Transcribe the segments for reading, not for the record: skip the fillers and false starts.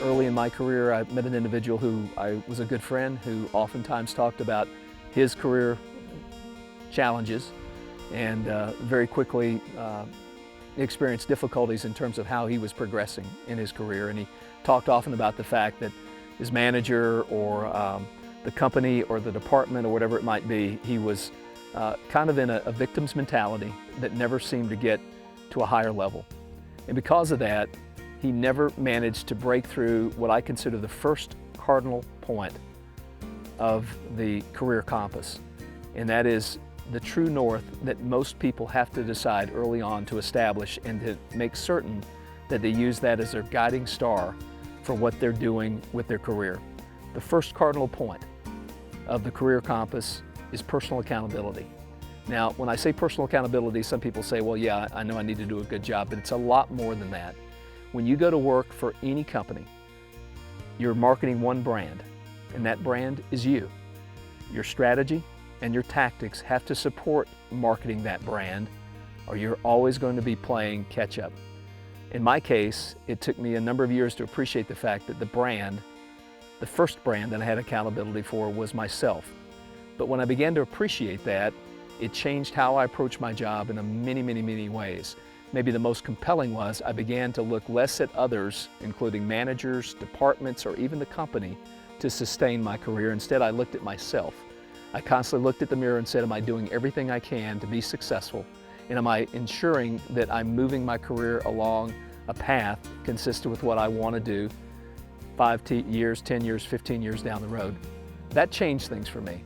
Early in my career, I met an individual who was a good friend, who oftentimes talked about his career challenges and very quickly experienced difficulties in terms of how he was progressing in his career. And he talked often about the fact that his manager or the company or the department or whatever it might be, he was kind of in a victim's mentality that never seemed to get to a higher level. And because of that, he never managed to break through what I consider the first cardinal point of the career compass, and that is the true north that most people have to decide early on to establish and to make certain that they use that as their guiding star for what they're doing with their career. The first cardinal point of the career compass is personal accountability. Now, when I say personal accountability, some people say, well, yeah, I know I need to do a good job, but it's a lot more than that. When you go to work for any company, you're marketing one brand, and that brand is you. Your strategy and your tactics have to support marketing that brand, or you're always going to be playing catch up. In my case, it took me a number of years to appreciate the fact that the first brand that I had accountability for was myself. But when I began to appreciate that, it changed how I approach my job in many ways. Maybe the most compelling was I began to look less at others, including managers, departments, or even the company, to sustain my career. Instead, I looked at myself. I constantly looked at the mirror and said, am I doing everything I can to be successful? And am I ensuring that I'm moving my career along a path consistent with what I want to do 5 years, 10 years, 15 years down the road? That changed things for me.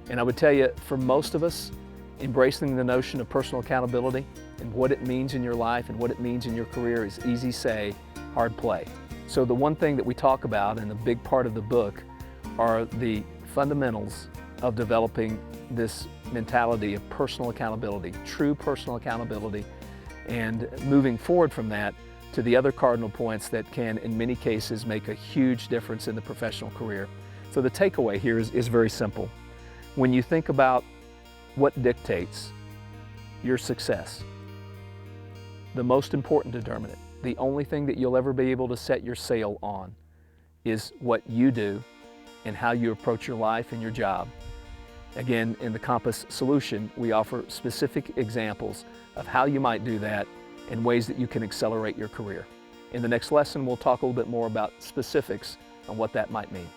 And I would tell you, for most of us, embracing the notion of personal accountability and what it means in your life and what it means in your career is easy say, hard play. So the one thing that we talk about, and a big part of the book, are the fundamentals of developing this mentality of personal accountability, true personal accountability, and moving forward from that to the other cardinal points that can, in many cases, make a huge difference in the professional career. So the takeaway here is very simple. When you think about what dictates your success, the most important determinant, the only thing that you'll ever be able to set your sail on, is what you do and how you approach your life and your job. Again, in the Compass Solution, we offer specific examples of how you might do that and ways that you can accelerate your career. In the next lesson, we'll talk a little bit more about specifics on what that might mean.